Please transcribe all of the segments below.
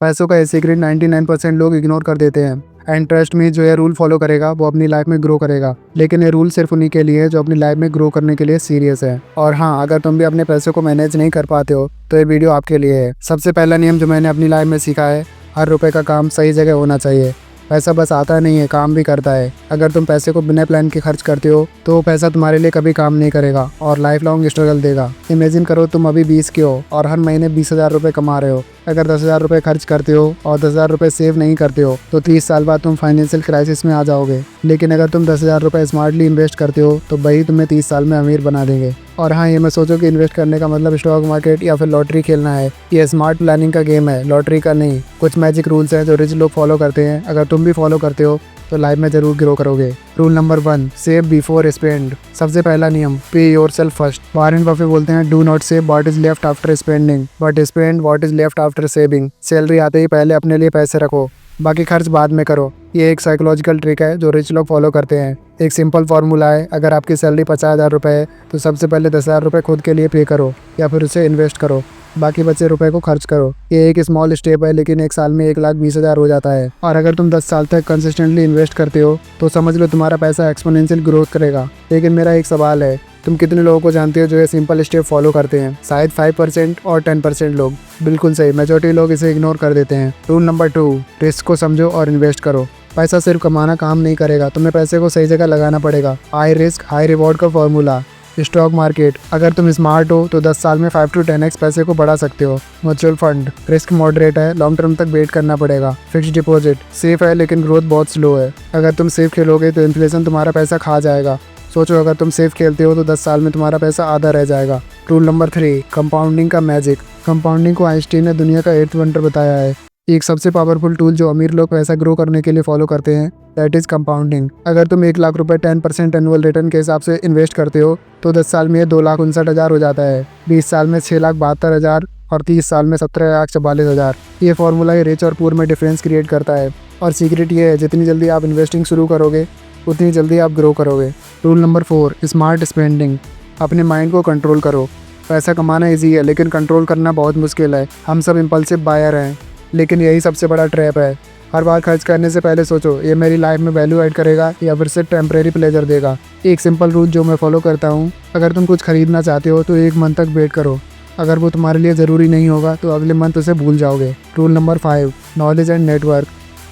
पैसों का ये सीक्रेट 99% लोग इग्नोर कर देते हैं। एंड ट्रस्ट मी, जो ये रूल फॉलो करेगा वो अपनी लाइफ में ग्रो करेगा। लेकिन ये रूल सिर्फ उन्हीं के लिए है जो अपनी लाइफ में ग्रो करने के लिए सीरियस है। और हाँ, अगर तुम भी अपने पैसों को मैनेज नहीं कर पाते हो तो ये वीडियो आपके लिए है। सबसे पहला नियम जो मैंने अपनी लाइफ में सीखा है, हर रुपए का काम सही जगह होना चाहिए। पैसा बस आता नहीं है, काम भी करता है। अगर तुम पैसे को बिना प्लान के खर्च करते हो तो वो पैसा तुम्हारे लिए कभी काम नहीं करेगा और लाइफ लॉन्ग स्ट्रगल देगा। इमेजिन करो तुम अभी 20 के हो और हर महीने 20,000 रुपये कमा रहे हो। अगर 10,000 रुपये खर्च करते हो और 10,000 रुपये सेव नहीं करते हो तो 30 साल बाद तुम फाइनेंशियल क्राइसिस में आ जाओगे। लेकिन अगर तुम 10,000 रुपये स्मार्टली इन्वेस्ट करते हो तो वही तुम्हें 30 साल में अमीर बना देंगे। और हाँ, ये मत सोचो कि इन्वेस्ट करने का मतलब स्टॉक मार्केट या फिर लॉटरी खेलना है। ये स्मार्ट प्लानिंग का गेम है, लॉटरी का नहीं। कुछ मैजिक रूल्स हैं जो रिच लोग फॉलो करते हैं। अगर तुम भी फॉलो करते हो तो लाइफ में जरूर ग्रो करोगे। Rule number 1, save before spend. सबसे पहला नियम, पे योरसेल्फ फर्स्ट। वॉरेन बफे बोलते हैं, do not save what is left after spending but spend what is left after saving. Salary आते ही पहले अपने लिए पैसे रखो, बाकी खर्च बाद में करो। ये एक साइकोलॉजिकल ट्रिक है जो रिच लोग फॉलो करते हैं। एक सिंपल फार्मूला है, अगर आपकी सैलरी 50,000 रुपये है तो सबसे पहले 10,000 रुपये खुद के लिए पे करो या फिर उसे इन्वेस्ट करो, बाकी बचे रुपए को खर्च करो। ये एक स्मॉल स्टेप है लेकिन एक साल में 1,20,000 हो जाता है। और अगर तुम 10 साल तक कंसिस्टेंटली इन्वेस्ट करते हो तो समझ लो तुम्हारा पैसा एक्सपोनेंशियल ग्रोथ करेगा। लेकिन मेरा एक सवाल है, तुम कितने लोगों को जानते हो जो ये सिंपल स्टेप फॉलो करते हैं? शायद 5% और 10% लोग। बिल्कुल सही, मेजॉरिटी लोग इसे इग्नोर कर देते हैं। रूल नंबर 2, रिस्क को समझो और इन्वेस्ट करो। पैसा सिर्फ कमाना काम नहीं करेगा, तुम्हें पैसे को सही जगह लगाना पड़ेगा। हाई रिस्क हाई रिवॉर्ड का फॉर्मूला। स्टॉक मार्केट, अगर तुम स्मार्ट हो तो 10 साल में 5 to 10x पैसे को बढ़ा सकते हो। म्यूचुअल फंड, रिस्क मॉडरेट है, लॉन्ग टर्म तक वेट करना पड़ेगा। फिक्स्ड डिपॉजिट, सेफ है लेकिन ग्रोथ बहुत स्लो है। अगर तुम सेफ खेलोगे तो इन्फ्लेशन तुम्हारा पैसा खा जाएगा। सोचो, अगर तुम सेफ खेलते हो तो 10 साल में तुम्हारा पैसा आधा रह जाएगा। रूल नंबर 3, कंपाउंडिंग का मैजिक। कंपाउंडिंग को आइंस्टीन ने दुनिया का 8th वंडर बताया है। एक सबसे पावरफुल टूल जो अमीर लोग पैसा ग्रो करने के लिए फॉलो करते हैं, दैट इज कंपाउंडिंग। अगर तुम 1,00,000 रुपये 10% एनुअल रिटर्न के हिसाब से इन्वेस्ट करते हो तो 10 साल में 2,59,000 हो जाता है। 20 साल में 6,72,000 और 30 साल में 17,44,000। ये फॉर्मूला ही रिच और पुअर में डिफरेंस क्रिएट करता है। और सीक्रेट ये है, जितनी जल्दी आप इन्वेस्टिंग शुरू करोगे उतनी जल्दी आप ग्रो करोगे। Rule number 4, smart spending. अपने माइंड को कंट्रोल करो। पैसा कमाना ईजी है लेकिन कंट्रोल करना बहुत मुश्किल है। हम सब इम्पल्सिव बायर हैं, लेकिन यही सबसे बड़ा ट्रैप है। हर बार खर्च करने से पहले सोचो, ये मेरी लाइफ में वैल्यू ऐड करेगा या फिर सिर्फ टेम्परेरी प्लेजर देगा। एक सिंपल रूल जो मैं फॉलो करता हूँ, अगर तुम कुछ खरीदना चाहते हो तो 1 मंथ तक वेट करो। अगर वो तुम्हारे लिए ज़रूरी नहीं होगा तो अगले मंथ उसे भूल जाओगे। Rule number 5, knowledge and network.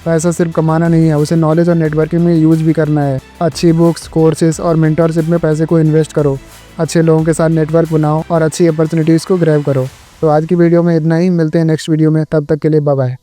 पैसा सिर्फ कमाना नहीं है, उसे नॉलेज और नेटवर्किंग में यूज भी करना है। अच्छी बुक्स, कोर्सेज और मेंटरशिप में पैसे को इन्वेस्ट करो। अच्छे लोगों के साथ नेटवर्क बनाओ और अच्छी अपॉर्चुनिटीज़ को ग्रैब करो। तो आज की वीडियो में इतना ही, मिलते हैं नेक्स्ट वीडियो में, तब तक के लिए बाय बाय।